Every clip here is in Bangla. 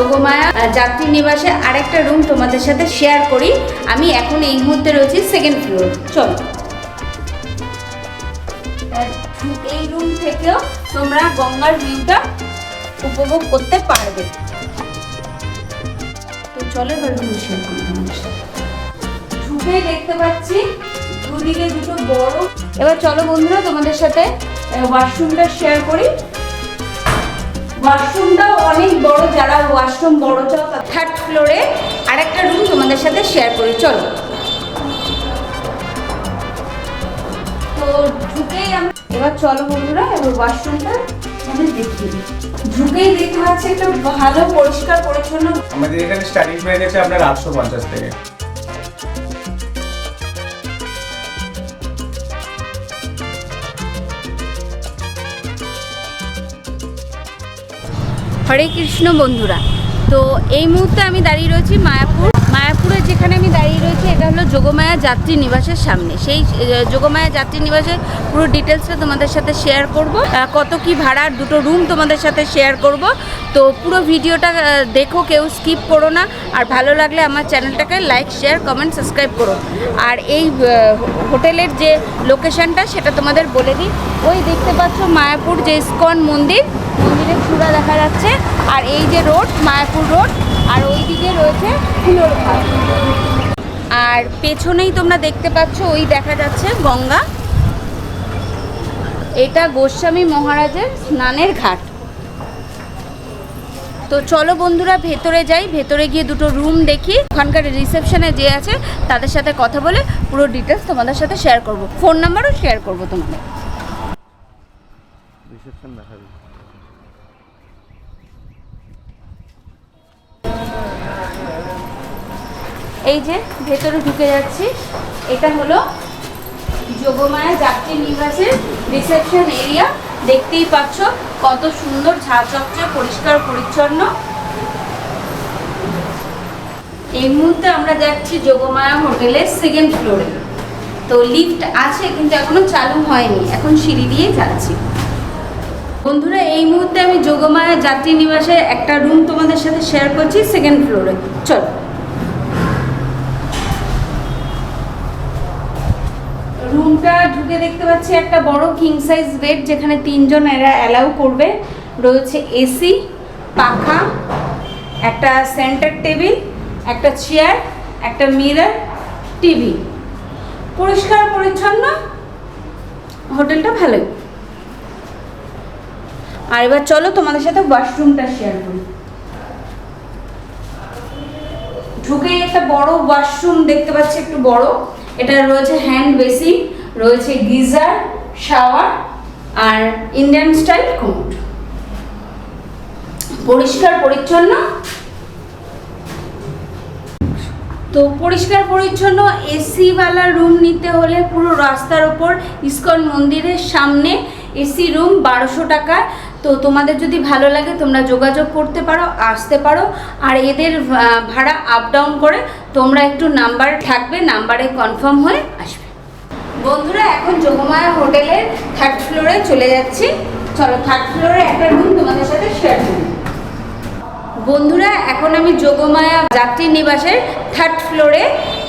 যোগমায়া যাত্রী নিবাসে আরেকটা রুম তোমাদের সাথে শেয়ার করি। আমি এখন এই মুহূর্তে রয়েছি সেকেন্ড ফ্লোর। চলো, এই রুম থেকেও তোমরা গঙ্গার ভিউটা উপভোগ করতে পারবে। তো চলো এবার রুম শেয়ার করি তোমাদের সাথে। ঢুকে দেখতে পাচ্ছি দুদিকে দুটো বড়। এবার চলো বন্ধুরা তোমাদের সাথে ওয়াশরুমটা শেয়ার করি। ওয়াশরুমটাও অনেক বড়, যারা ওয়াশরুম বড় চাও। থার্ড ফ্লোরে আরেকটা রুম তোমাদের সাথে শেয়ার করি। চলো, তো ঢুকেই আমরা এবার চলো বন্ধুরা এবার ওয়াশরুমটা আমাদের দেখিয়ে দিই। ঢুকেই দেখতে পাচ্ছি একটা ভালো পরিষ্কার পরিচ্ছন্ন। আমাদের এখানে স্টার্টিং প্রাইস আছে আপনার 850 থেকে। হরে কৃষ্ণ বন্ধুরা, তো এই মুহূর্তে আমি দাঁড়িয়ে রয়েছি মায়াপুরে। যেখানে আমি দাঁড়িয়ে রয়েছি এটা হলো যোগমায়া যাত্রী নিবাসের সামনে। সেই যোগমায়া যাত্রী নিবাসের পুরো ডিটেলসটা তোমাদের সাথে শেয়ার করব, কত কি ভাড়ার দুটো রুম তোমাদের সাথে শেয়ার করব। তো পুরো ভিডিওটা দেখো, কেউ স্কিপ করো না। আর ভালো লাগলে আমার চ্যানেলটাকে লাইক, শেয়ার, কমেন্ট, সাবস্ক্রাইব করো। আর এই হোটেলের যে লোকেশনটা সেটা তোমাদের বলে দিই। ওই দেখতে পাচ্ছ মায়াপুর যে ইস্কন মন্দিরের চূড়া দেখা যাচ্ছে। আর এই যে রোড, মায়াপুর রোড, আর ওই দিকে রয়েছে ফুলোর ঘাট। আর পেছনেই তোমরা দেখতে পাচ্ছ ওই দেখা যাচ্ছে গঙ্গা। এটা গোস্বামী মহারাজের স্নানের ঘাট। তো চলো বন্ধুরা ভেতরে যাই, ভেতরে গিয়ে দুটো রুম দেখি। ওখানকার রিসেপশনে যে আছে তাদের সাথে কথা বলে পুরো ডিটেলস তোমাদের সাথে শেয়ার করব। ফোন নাম্বারও শেয়ার করব তোমাদের। রিসেপশন দেখাবি। এই যে ভেতরে ঢুকে যাচ্ছি, এটা হলো যোগমায়া যাত্রী নিবাসের রিসেপশন এরিয়া। দেখতেই পাচ্ছ কত সুন্দর ঝাঁচকচে পরিষ্কার পরিচ্ছন্ন। এই মুহূর্তে আমরা যাচ্ছি যোগমায়া হোটেলের সেকেন্ড ফ্লোরে। তো লিফট আছে কিন্তু এখনো চালু হয়নি, এখন সিঁড়ি দিয়ে যাচ্ছি। বন্ধুরা এই মুহূর্তে আমি যোগমায়া যাত্রী নিবাসে একটা রুম তোমাদের সাথে শেয়ার করছি সেকেন্ড ফ্লোরে। চলো, রুমটা ঢুকে দেখতে পাচ্ছি একটা বড় কিং সাইজ বেড, যেখানে 3 জন এরা অ্যালাউ করবে। রয়েছে এসি, পাখা, একটা সেন্টার টেবিল, একটা চেয়ার, একটা মিরর, টিভি। পরিষ্কার পরিচ্ছন্ন, হোটেলটা ভালোই। আর এবার চলো তোমাদের সাথে ওয়াশরুমটা শেয়ার করি। ঢুকেই একটা বড় ওয়াশরুম দেখতে পাচ্ছি, একটু বড়। এটা রয়েছে হ্যান্ড বেসিন, রয়েছে গিজার, শাওয়ার আর ইন্ডিয়ান স্টাইল কমোড। পরিষ্কার পরিচ্ছন্ন। তো পরিষ্কার পরিচ্ছন্ন এসিওয়ালা রুম নিতে হলে পুরো রাস্তার ওপর ইস্কন মন্দিরের সামনে এসি রুম 1200 টাকা। তো তোমাদের যদি ভালো লাগে তোমরা যোগাযোগ করতে পারো, আসতে পারো। আর এদের ভাড়া আপ ডাউন করে, তোমরা একটু নাম্বার থাকবে, নাম্বারে কনফার্ম হয়ে আসবে। বন্ধুরা এখন যোগমায়া হোটেলের থার্ড ফ্লোরে চলে যাচ্ছি। চলো থার্ড ফ্লোরে একটা রুম তোমাদের সাথে শেয়ার করি। বন্ধুরা এখন আমি যোগমায়া যাত্রী নিবাসের থার্ড ফ্লোরে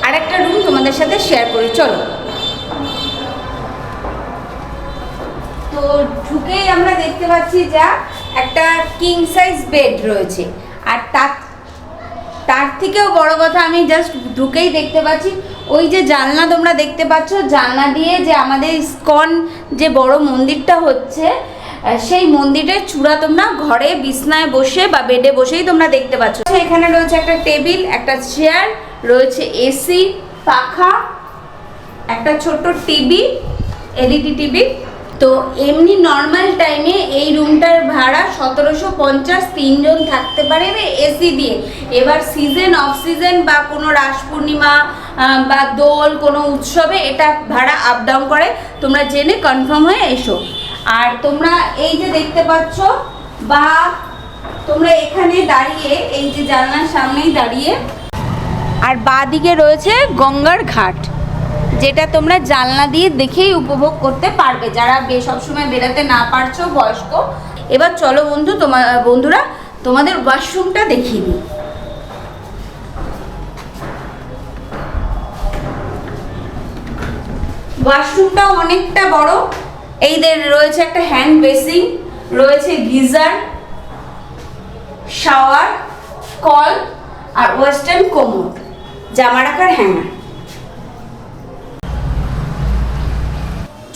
আরেকটা রুম তোমাদের সাথে শেয়ার করি। চলো, তো ঢুকেই আমরা দেখতে পাচ্ছি যা একটা কিং সাইজ বেড রয়েছে। আর তার থেকেও বড় কথা, আমি জাস্ট ঢুকেই দেখতে পাচ্ছি ওই যে জানলা তোমরা দেখতে পাচ্ছ, জানলা দিয়ে যে আমাদের ইস্কন যে বড় মন্দিরটা হচ্ছে, সেই মন্দিরের চূড়া তোমরা ঘরে বিছনায় বসে বা বেডে বসেই তোমরা দেখতে পাচ্ছ। এখানে রয়েছে একটা টেবিল, একটা চেয়ার, রয়েছে এসি, পাখা, একটা ছোট্ট টিভি, এলইডি টিভি। তো এমনি নর্মাল টাইমে এই রুমটার ভাড়া 1750, 3 জন থাকতে পারে এসি দিয়ে। এবার সিজন অফ সিজন বা কোনো রাস পূর্ণিমা বা দোল কোনো উৎসবে এটা ভাড়া আপ ডাউন করে, তোমরা জেনে কনফার্ম হয়ে এসো। আর তোমরা এই যে দেখতে পাচ্ছ, বা তোমরা এখানে দাঁড়িয়ে এই যে জানলার সামনেই দাঁড়িয়ে, আর বাঁ দিকে রয়েছে গঙ্গার ঘাট, যেটা তোমরা জানলা দিয়ে দেখেই উপভোগ করতে পারবে যারা সবসময় বেরোতে না পারছো, বয়স্ক। এবার চলো বন্ধুরা তোমাদের ওয়াশরুমটা দেখিয়ে দিই। ওয়াশরুমটাও অনেকটা বড়। এইদের রয়েছে একটা হ্যান্ড বেসিন, রয়েছে গিজার, শাওয়ার, কল আর ওয়েস্টার্ন কোমোড, জামা রাখার হ্যাঙ্গার।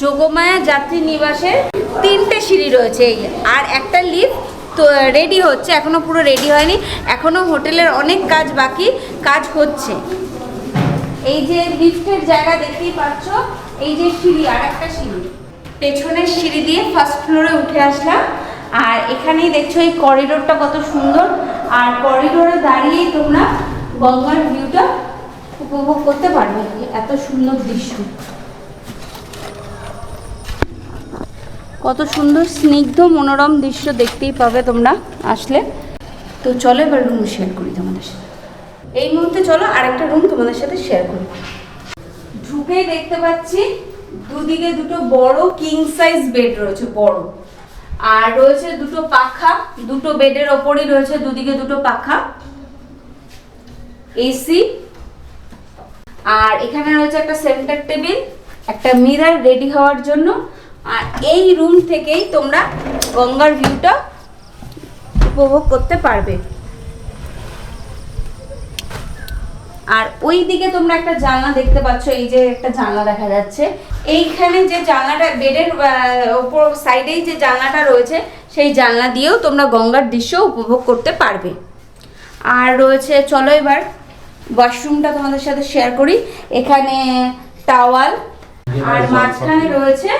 যোগমায়া যাত্রী নিবাসের 3টে সিঁড়ি রয়েছে আর একটা লিফট তো রেডি হচ্ছে, এখনো পুরো রেডি হয়নি, এখনো হোটেলের অনেক কাজ বাকি, কাজ হচ্ছে। এই যে লিফটের জায়গা দেখতেই পাচ্ছ, এই যে সিঁড়ি আর একটা সিঁড়ি, পেছনের সিঁড়ি দিয়ে ফার্স্ট ফ্লোরে উঠে আসলাম। আর এখানেই দেখছো এই করিডোরটা কত সুন্দর, আর করিডোরে দাঁড়িয়েই তোমরা গঙ্গার ভিউটা উপভোগ করতে পারবে, এত সুন্দর দৃশ্য, কত সুন্দর স্নিগ্ধ মনোরম দৃশ্য দেখতেই পাবে তোমরা আসলে। তো চলো এবার রুম শেয়ার করি তোমাদের সাথে। এই মুহূর্তে চলো আরেকটা রুম তোমাদের সাথে শেয়ার করি। ঢুকেই দেখতে পাচ্ছি দুদিকে দুটো বড় কিং সাইজ বেড রয়েছে, বড়, আর রয়েছে দুটো পাখা, দুটো বেডের ওপরই রয়েছে দুদিকে দুটো পাখা, এসি, আর এখানে রয়েছে একটা সেন্টার টেবিল, একটা মিরর রেডি হওয়ার জন্য। আর এই রুম থেকেই তোমরা গঙ্গার ভিউটা উপভোগ করতে পারবে। আর ওই দিকে তোমরা একটা জানলা দেখতে পাচ্ছ, এই যে একটা জানলা দেখা যাচ্ছে, এইখানে যে জানলাটা বেডের ওপর সাইডেই যে জানলাটা রয়েছে, সেই জানলা দিয়েও তোমরা গঙ্গার দৃশ্য উপভোগ করতে পারবে। আর রয়েছে, চলো এবার ওয়াশরুমটা তোমাদের সাথে শেয়ার করি। এখানে টাওয়াল, আর মাঝখানে রয়েছে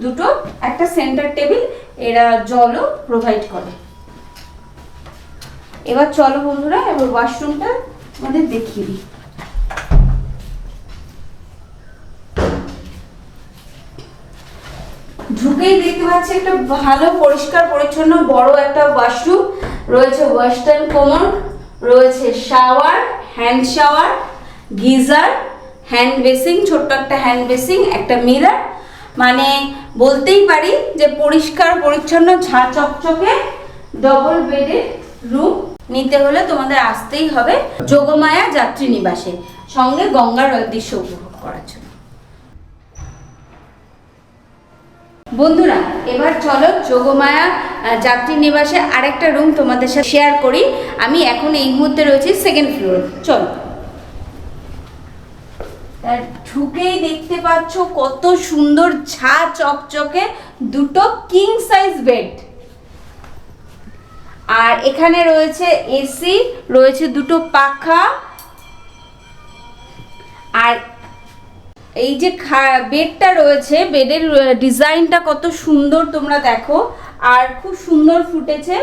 দুটো, একটা সেন্টার টেবিল, এরা জলও প্রোভাইড করে। এবার চলো বন্ধুরা, এবার ওয়াশরুমটা আমাদের দেখিয়ে দিই। ঢুকেই দেখতে পাচ্ছি একটা ভালো পরিষ্কার পরিচ্ছন্ন বড় একটা ওয়াশরুম, রয়েছে ওয়েস্টার্ন কোমোড, রয়েছে shower, hand shower, geyser, hand basin, ছোট্ট একটা হ্যান্ড বেসিং, একটা মিরর, মানে বলতেই পারি যে পরিষ্কার পরিচ্ছন্ন ঝাঁ চকচকে ডবল বেডের রুম নিতে হলে তোমাদের আসতেই হবে যোগমায়া যাত্রী নিবাসে, সঙ্গে গঙ্গার দৃশ্য উপভোগ করার জন্য। বন্ধুরা এবার চলো যোগমায়া যাত্রী নিবাসে আরেকটা রুম তোমাদের সাথে শেয়ার করি। আমি এখন এই মুহূর্তে রয়েছি সেকেন্ড ফ্লোর। চলো, ঢুকেই দেখতে পাচ্ছ কত সুন্দর ঝাঁ চকচকে দুটো কিং সাইজ বেড, আর এখানে রয়েছে এসি, রয়েছে দুটো পাখা, আর এই যে বেডটা রয়েছে, বেডের ডিজাইনটা কত সুন্দর তোমরা দেখো, আর খুব সুন্দর ফুটেছে।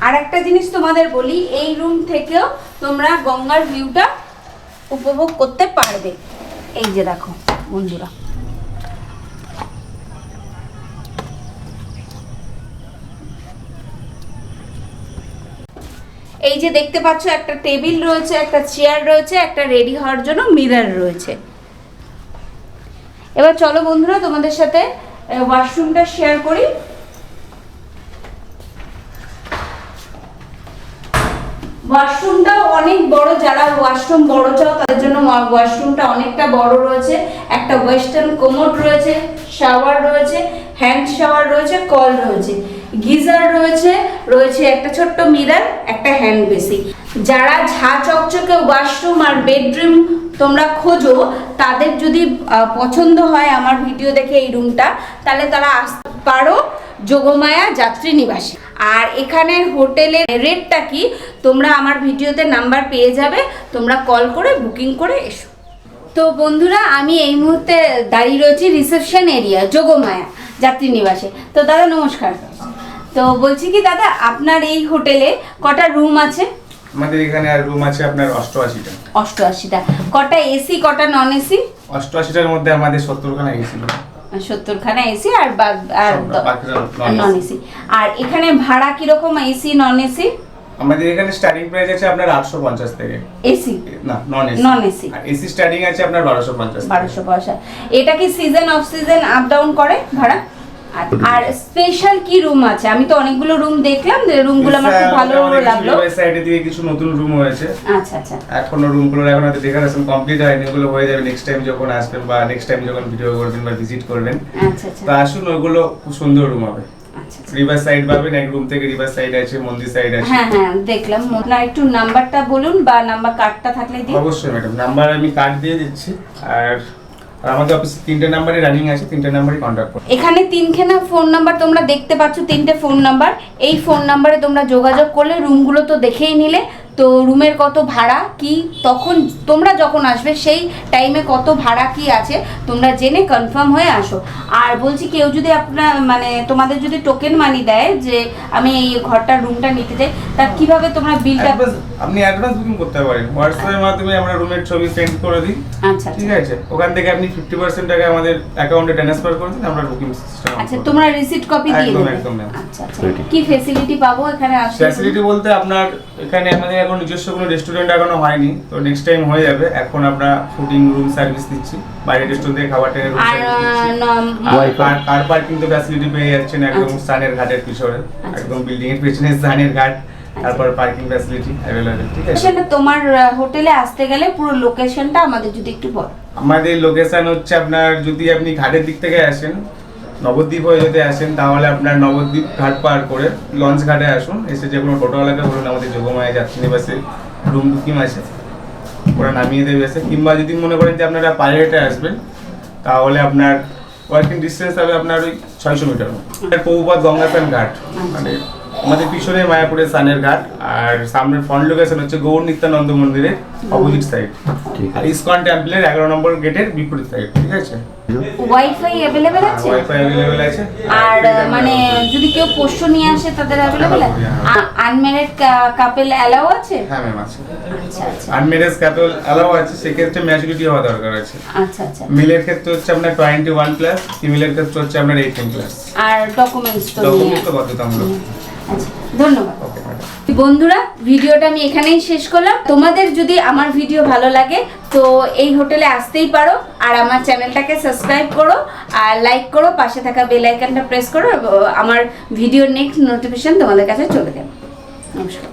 আর একটা জিনিস তোমাদের বলি, এই রুম থেকেও তোমরা গঙ্গার ভিউটা উপভোগ করতে পারবে। এই যে দেখো বন্ধুরা, এই যে দেখতে পাচ্ছ একটা টেবিল রয়েছে, একটা চেয়ার রয়েছে, একটা রেডি হওয়ার জন্য মিরর রয়েছে। এবার চলো বন্ধুরা তোমাদের সাথে ওয়াশরুমটা শেয়ার করি। ওয়াশরুমটাও অনেক বড়, যারা ওয়াশরুম বড় চাও তাদের জন্য ওয়াশরুমটা অনেকটা বড় রয়েছে। একটা ওয়েস্টার্ন কোমোড রয়েছে, শাওয়ার রয়েছে, হ্যান্ড শাওয়ার রয়েছে, কল রয়েছে, গিজার রয়েছে, রয়েছে একটা ছোট্ট মিরর, একটা হ্যান্ড বেসিন। যারা ঝাঁ চকচকে ওয়াশরুম আর বেডরুম তোমরা খোঁজো, তাদের যদি পছন্দ হয় আমার ভিডিও দেখে এই রুমটা, তাহলে তারা আসতে পারো যোগমায়া যাত্রী নিবাসে। আর এখানের হোটেলের রেটটা কি তোমরা আমার ভিডিওতে নাম্বার পেয়ে যাবে, তোমরা কল করে বুকিং করে এসো। তো বন্ধুরা আমি এই মুহূর্তে দাঁড়িয়ে রয়েছি রিসেপশন এরিয়া যোগমায়া যাত্রী নিবাসে। তো দাদা নমস্কার। তো বলছি কি দাদা, আপনার এই হোটেলে কটা রুম আছে? আমাদের এখানে আর রুম আছে আপনার 88টা। 88টা। কটা এসি, কটা নন এসি? 88টার মধ্যে আমাদের 70খানা এসি, 70খানা এসি আর নন এসি। আর এখানে ভাড়া কিরকম এসি নন এসি? আমাদের এখানে স্টার্টিং প্রাইস আছে আপনার 850 থেকে। এসি না, নন এসি। Non AC. আর এসি স্টার্টিং আছে আপনার 1250। 1250। এটা কি season off season up down করে ভাড়া? আর স্পেশাল কি রুম আছে? আমি তো অনেকগুলো রুম দেখলাম, রুমগুলো আমার খুব ভালো লাগলো। সাইডে দিকে কিছু নতুন রুম হয়েছে। আচ্ছা আচ্ছা। এখনো রুমগুলোর এখন হয়তো ডেকোরেশন কমপ্লিট হয়নি, ওগুলো হয়ে যাবে নেক্সট টাইম যখন আসবেন বা নেক্সট টাইম যখন ভিডিও করবেন বা ভিজিট করবেন। আচ্ছা আচ্ছা। তো আসুন, ওগুলো খুব সুন্দর রুম হবে। আচ্ছা রিভার সাইড পাবেন, এক রুম থেকে রিভার সাইড আছে, মন্দির সাইড আছে। হ্যাঁ হ্যাঁ দেখলাম। আপনার একটু নাম্বারটা বলুন বা নাম্বার কার্ডটা থাকলে দিন। অবশ্যই ম্যাডাম, নাম্বার আমি কার্ড দিয়ে দিচ্ছি। আর আমাদের অফিসে 3টে নাম্বারই রানিং আছে, 3টে নাম্বারই কন্ট্যাক্ট করুন। এখানে 3খানা ফোন নাম্বার তোমরা দেখতে পাচ্ছ, 3টে ফোন নাম্বার। এই ফোন নাম্বারে তোমরা যোগাযোগ করলে রুমগুলো তো দেখেই নিলে, তো রুমের কত ভাড়া কি, তখন তোমরা যখন আসবে সেই টাইমে কত ভাড়া কি আছে তোমরা জেনে কনফার্ম হয়ে আসো। আর বলছি কেউ যদি আপনার মানে তোমাদের যদি টোকেন মানি দেয় যে আমি এই ঘরটার রুমটা নিতে চাই, তা কিভাবে তোমরা বিলটা? আপনি অ্যাডভান্স বুকিং করতে পারেন, হোয়াটসঅ্যাপের মাধ্যমে আমরা রুমের ছবি সেন্ড করে দিই। আচ্ছা ঠিক আছে, ওখান থেকে আপনি 50% টাকা আমাদের অ্যাকাউন্টে ট্রান্সফার করে দিন, আমরা বুকিং সিস্টেম। আচ্ছা, তোমরা রিসিপ্ট কপি দিয়ে একদম দেবে? একদম। আচ্ছা আচ্ছা। কি ফ্যাসিলিটি পাবো এখানে আসলে? ফ্যাসিলিটি বলতে আপনার এখানে আমাদের এখন নিজস্ব কোনো রেস্টুরেন্ট এখনো হয়নি, তো নেক্সট টাইম হয়ে যাবে। এখন আমরা ফুডিং রুম সার্ভিস দিচ্ছি, বাইরে রেস্টুরেন্ট থেকে খাবার টেনে রুম আর সার্ভিস দিচ্ছি। কার পার্কিং তো ফ্যাসিলিটি পেয়ে যাচ্ছেন একদম সানের ঘাটের পিছনে, একদম বিল্ডিং এর পিছনে সানের ঘাট, তারপর পার্কিং ফ্যাসিলিটি अवेलेबल। ঠিক আছে, সেটা তোমার হোটেলে আসতে গেলে পুরো লোকেশনটা আমাদের যদি একটু বলো। আমাদের লোকেশন হচ্ছে আপনার, যদি আপনি ঘাটের দিক থেকে আসেন, নবদ্বীপ হয়ে যদি আসেন, তাহলে আপনার নবদ্বীপ ঘাট পার করে লঞ্চ ঘাটে আসুন। এসে যে কোনো টোটোওয়ালাকে বলুন আমাদের যোগমায়া যাত্রী নিবাসে রুম বুকিং আছে, ওরা নামিয়ে দেবে এসে। কিংবা যদি মনে করেন যে আপনারা পায়ে হেঁটে আসবেন, তাহলে আপনার ওয়ার্কিং ডিস্টেন্স হবে আপনার ওই 600 মিটার। পৌপাত গঙ্গাসান ঘাট, মানে আমাদের পিছনে মায়াপুরের সানের ঘাট, আর সামনের ফ্রন্ট লোকেশন হচ্ছে গৌর নিত্যানন্দ মন্দিরের অপোজিট সাইড, আর ইসকন টেম্পলের 11 নম্বর গেটের বিপরীত সাইড। ঠিক আছে, ওয়াইফাই अवेलेबल আছে? ওয়াইফাই अवेलेबल আছে। আর মানে যদি কেউ পোষ্য নিয়ে আসে তাদের अवेलेबल আছে? আনম্যারিড কাপল অ্যালাউ আছে? হ্যাঁ ম্যাম আছে। আচ্ছা আচ্ছা আনম্যারিড কাপল অ্যালাউ আছে, সেক্ষেত্রে ম্যাচুরিটি হওয়া দরকার আছে। আচ্ছা আচ্ছা। মেলের ক্ষেত্রে হচ্ছে আপনার 21 প্লাস, ফিমেলের ক্ষেত্রে হচ্ছে আপনার 18 প্লাস। আর ডকুমেন্টস তো নিয়ে? ডকুমেন্ট তো বাধ্যতামূলক। আচ্ছা, ধন্যবাদ। Okay madam. বন্ধুরা, ভিডিওটা আমি এখানেই শেষ করলাম। তোমাদের যদি আমার ভিডিও ভালো লাগে তো এই হোটেলে আসতেই পারো, আর আমার চ্যানেলটাকে সাবস্ক্রাইব করো আর লাইক করো, পাশে থাকা বেল আইকনটা প্রেস করো, আমার ভিডিওর নেক্সট নোটিফিকেশন তোমাদের কাছে চলে যাবে। নমস্কার।